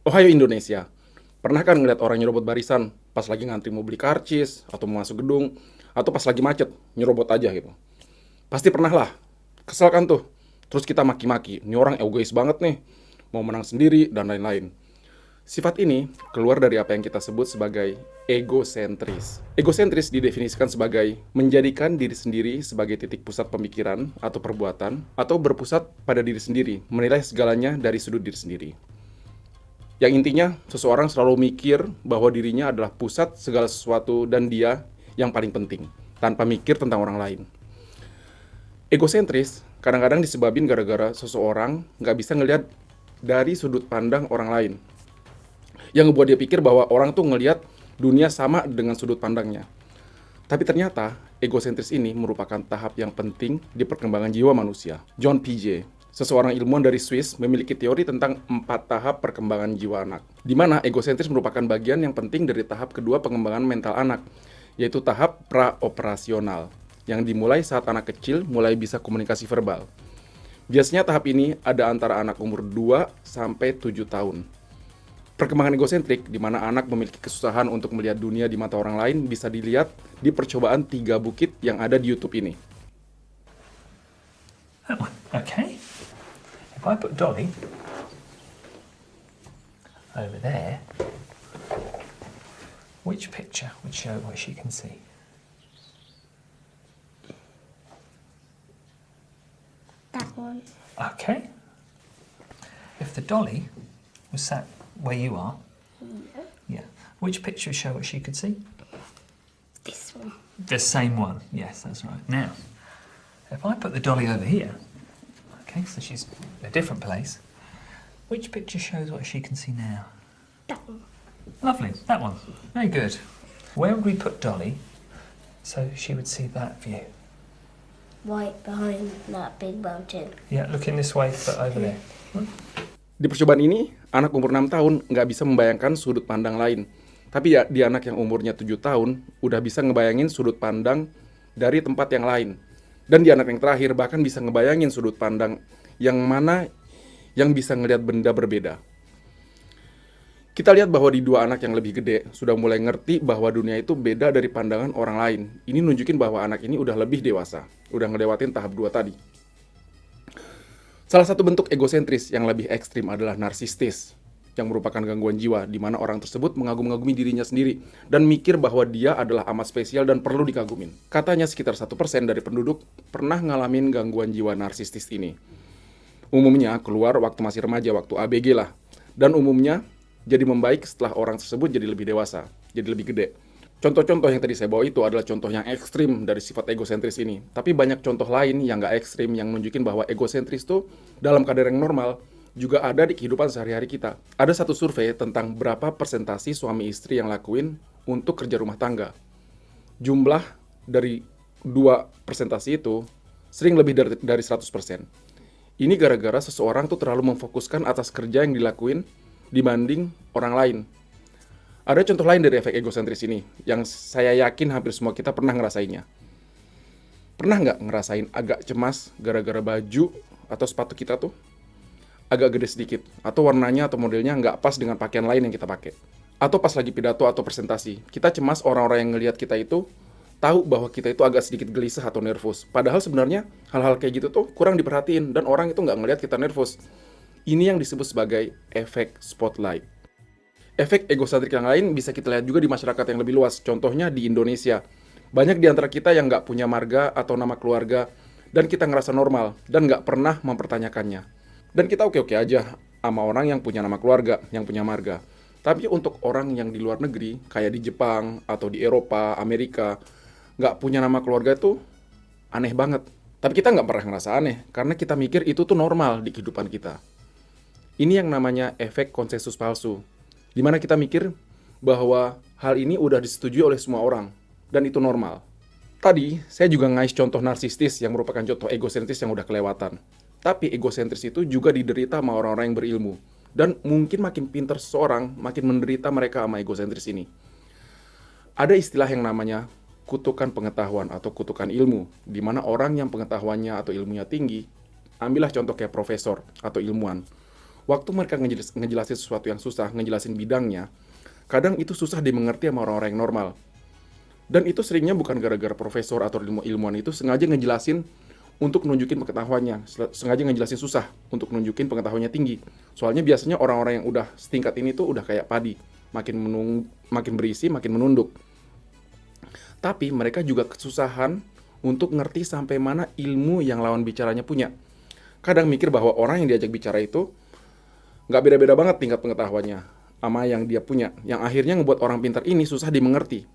Ohio, Indonesia. Pernah kan ngeliat orang nyerobot barisan pas lagi ngantri mau beli karcis atau mau masuk gedung atau pas lagi macet nyerobot aja gitu. Pasti pernah lah. Kesel kan tuh. Terus kita maki-maki, ini orang egois banget nih, mau menang sendiri dan lain-lain. Sifat ini keluar dari apa yang kita sebut sebagai egosentris. Egosentris didefinisikan sebagai menjadikan diri sendiri sebagai titik pusat pemikiran atau perbuatan, atau berpusat pada diri sendiri, menilai segalanya dari sudut diri sendiri. Yang intinya, seseorang selalu mikir bahwa dirinya adalah pusat segala sesuatu dan dia yang paling penting, tanpa mikir tentang orang lain. Egosentris kadang-kadang disebabkan gara-gara seseorang nggak bisa ngelihat dari sudut pandang orang lain. Yang ngebuat dia pikir bahwa orang tuh ngelihat dunia sama dengan sudut pandangnya. Tapi ternyata, egosentris ini merupakan tahap yang penting di perkembangan jiwa manusia. John Piaget, seseorang ilmuwan dari Swiss, memiliki teori tentang 4 tahap perkembangan jiwa anak, di mana egosentris merupakan bagian yang penting dari tahap kedua pengembangan mental anak, yaitu tahap praoperasional, yang dimulai saat anak kecil mulai bisa komunikasi verbal. Biasanya tahap ini ada antara anak umur 2 sampai 7 tahun. Perkembangan egosentrik, di mana anak memiliki kesusahan untuk melihat dunia di mata orang lain, bisa dilihat di percobaan 3 bukit yang ada di YouTube ini. That one. Okay. If I put Dolly over there, which picture would show what she can see? That one. Okay. If the dolly was sat where you are, yeah, which picture would show what she could see? This one. The same one. Yes, that's right. Now, if I put the dolly over here, okay, so she's in a different place, which picture shows what she can see now? That one. Lovely, that one. Very good. Where would we put Dolly so she would see that view? Right behind that big mountain. Yeah, looking this way, but over there. Di percobaan ini, anak umur 6 tahun nggak bisa membayangkan sudut pandang lain. Tapi ya, di anak yang umurnya 7 tahun, udah bisa ngebayangin sudut pandang dari tempat yang lain. Dan di anak yang terakhir, bahkan bisa ngebayangin sudut pandang yang mana yang bisa ngelihat benda berbeda. Kita lihat bahwa di 2 anak yang lebih gede, sudah mulai ngerti bahwa dunia itu beda dari pandangan orang lain. Ini nunjukin bahwa anak ini udah lebih dewasa, udah ngelewatin tahap 2 tadi. Salah satu bentuk egosentris yang lebih ekstrim adalah narsistis, yang merupakan gangguan jiwa di mana orang tersebut mengagum-agumi dirinya sendiri dan mikir bahwa dia adalah amat spesial dan perlu dikagumin. Katanya sekitar 1% dari penduduk pernah ngalamin gangguan jiwa narsistis ini. Umumnya keluar waktu masih remaja, waktu ABG lah. Dan umumnya jadi membaik setelah orang tersebut jadi lebih dewasa, jadi lebih gede. Contoh-contoh yang tadi saya bawa itu adalah contoh yang ekstrim dari sifat egosentris ini. Tapi banyak contoh lain yang nggak ekstrim yang nunjukin bahwa egosentris itu dalam kadar yang normal juga ada di kehidupan sehari-hari kita. Ada satu survei tentang berapa persentasi suami istri yang lakuin untuk kerja rumah tangga. Jumlah dari 2 persentasi itu sering lebih dari 100%. Ini gara-gara seseorang tuh terlalu memfokuskan atas kerja yang dilakuin dibanding orang lain. Ada contoh lain dari efek egosentris ini, yang saya yakin hampir semua kita pernah ngerasainnya. Pernah nggak ngerasain agak cemas gara-gara baju atau sepatu kita tuh agak gede sedikit, atau warnanya atau modelnya nggak pas dengan pakaian lain yang kita pakai? Atau pas lagi pidato atau presentasi, kita cemas orang-orang yang ngelihat kita itu tahu bahwa kita itu agak sedikit gelisah atau nervous. Padahal sebenarnya hal-hal kayak gitu tuh kurang diperhatiin, dan orang itu nggak ngelihat kita nervous. Ini yang disebut sebagai efek spotlight. Efek egosentrik yang lain bisa kita lihat juga di masyarakat yang lebih luas. Contohnya di Indonesia. Banyak di antara kita yang nggak punya marga atau nama keluarga, dan kita ngerasa normal, dan nggak pernah mempertanyakannya. Dan kita oke-oke aja sama orang yang punya nama keluarga, yang punya marga. Tapi untuk orang yang di luar negeri, kayak di Jepang, atau di Eropa, Amerika, nggak punya nama keluarga itu aneh banget. Tapi kita nggak pernah ngerasa aneh, karena kita mikir itu tuh normal di kehidupan kita. Ini yang namanya efek konsensus palsu, di mana kita mikir bahwa hal ini udah disetujui oleh semua orang, dan itu normal. Tadi, saya juga ngais contoh narsistis yang merupakan contoh egosentris yang udah kelewatan. Tapi egosentris itu juga diderita sama orang-orang yang berilmu. Dan mungkin makin pintar seseorang, makin menderita mereka sama egosentris ini. Ada istilah yang namanya kutukan pengetahuan atau kutukan ilmu, di mana orang yang pengetahuannya atau ilmunya tinggi, ambillah contoh kayak profesor atau ilmuwan. waktu mereka ngejelasin sesuatu yang susah, ngejelasin bidangnya, kadang itu susah dimengerti sama orang-orang yang normal. Dan itu seringnya bukan gara-gara profesor atau ilmuwan itu sengaja ngejelasin untuk nunjukin pengetahuannya, sengaja ngejelasin susah untuk nunjukin pengetahuannya tinggi. Soalnya biasanya orang-orang yang udah setingkat ini tuh udah kayak padi, makin berisi, makin menunduk. Tapi mereka juga kesusahan untuk ngerti sampai mana ilmu yang lawan bicaranya punya. Kadang mikir bahwa orang yang diajak bicara itu nggak beda-beda banget tingkat pengetahuannya sama yang dia punya, yang akhirnya ngebuat orang pintar ini susah dimengerti.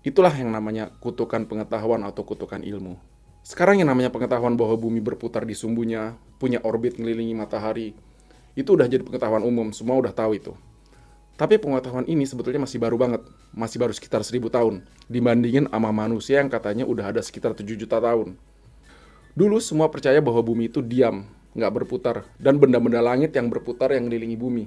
Itulah yang namanya kutukan pengetahuan atau kutukan ilmu. Sekarang yang namanya pengetahuan bahwa bumi berputar di sumbunya, punya orbit ngelilingi matahari, itu udah jadi pengetahuan umum, semua udah tahu itu. Tapi pengetahuan ini sebetulnya masih baru banget, masih baru sekitar 1000 tahun, dibandingin sama manusia yang katanya udah ada sekitar 7 juta tahun. Dulu semua percaya bahwa bumi itu diam, nggak berputar, dan benda-benda langit yang berputar yang ngelilingi bumi.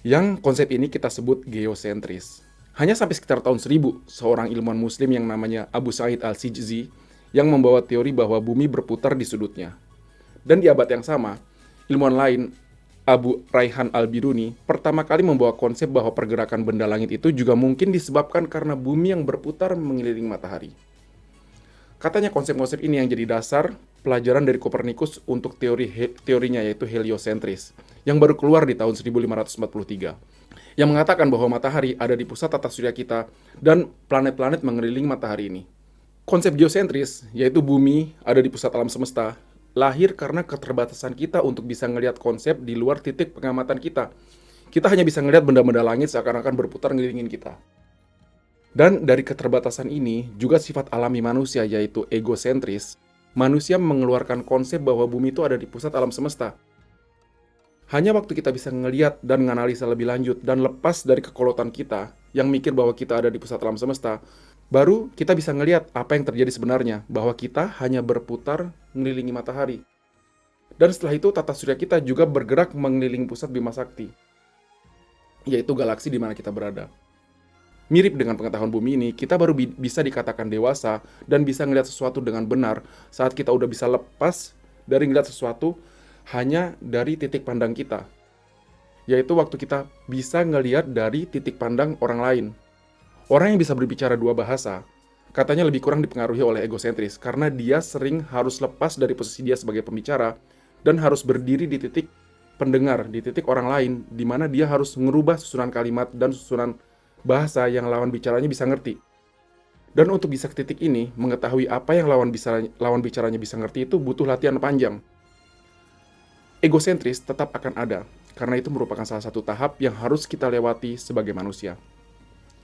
Yang konsep ini kita sebut geosentris. Hanya sampai sekitar tahun 1000, seorang ilmuwan muslim yang namanya Abu Sa'id al-Sijzi yang membawa teori bahwa bumi berputar di sudutnya. Dan di abad yang sama, ilmuwan lain, Abu Raihan al-Biruni, pertama kali membawa konsep bahwa pergerakan benda langit itu juga mungkin disebabkan karena bumi yang berputar mengelilingi matahari. Katanya konsep-konsep ini yang jadi dasar pelajaran dari Kopernikus untuk teorinya yaitu heliosentris, yang baru keluar di tahun 1543, yang mengatakan bahwa matahari ada di pusat tata surya kita dan planet-planet mengelilingi matahari ini. Konsep geosentris, yaitu bumi ada di pusat alam semesta, lahir karena keterbatasan kita untuk bisa ngelihat konsep di luar titik pengamatan kita. Kita hanya bisa ngelihat benda-benda langit seakan-akan berputar ngelilingin kita. Dan dari keterbatasan ini, juga sifat alami manusia yaitu egosentris, manusia mengeluarkan konsep bahwa bumi itu ada di pusat alam semesta. Hanya waktu kita bisa ngelihat dan menganalisa lebih lanjut dan lepas dari kekolotan kita, yang mikir bahwa kita ada di pusat alam semesta, baru kita bisa ngelihat apa yang terjadi sebenarnya, bahwa kita hanya berputar mengelilingi matahari. Dan setelah itu tata surya kita juga bergerak mengelilingi pusat Bima Sakti, yaitu galaksi di mana kita berada. Mirip dengan pengetahuan bumi ini, kita baru bisa dikatakan dewasa dan bisa ngelihat sesuatu dengan benar saat kita udah bisa lepas dari ngelihat sesuatu hanya dari titik pandang kita, yaitu waktu kita bisa ngelihat dari titik pandang orang lain. Orang yang bisa berbicara dua bahasa, katanya lebih kurang dipengaruhi oleh egosentris, karena dia sering harus lepas dari posisi dia sebagai pembicara, dan harus berdiri di titik pendengar, di titik orang lain, di mana dia harus merubah susunan kalimat dan susunan bahasa yang lawan bicaranya bisa ngerti. Dan untuk bisa ke titik ini, mengetahui apa yang lawan bicaranya bisa ngerti itu butuh latihan panjang. Egosentris tetap akan ada, karena itu merupakan salah satu tahap yang harus kita lewati sebagai manusia.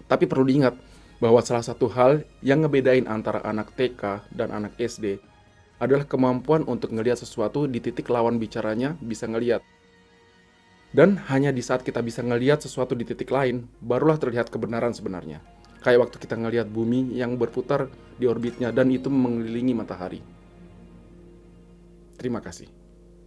Tapi perlu diingat bahwa salah satu hal yang ngebedain antara anak TK dan anak SD adalah kemampuan untuk ngelihat sesuatu di titik lawan bicaranya bisa ngelihat. Dan hanya di saat kita bisa ngelihat sesuatu di titik lain, barulah terlihat kebenaran sebenarnya. Kayak waktu kita ngelihat bumi yang berputar di orbitnya dan itu mengelilingi matahari. Terima kasih.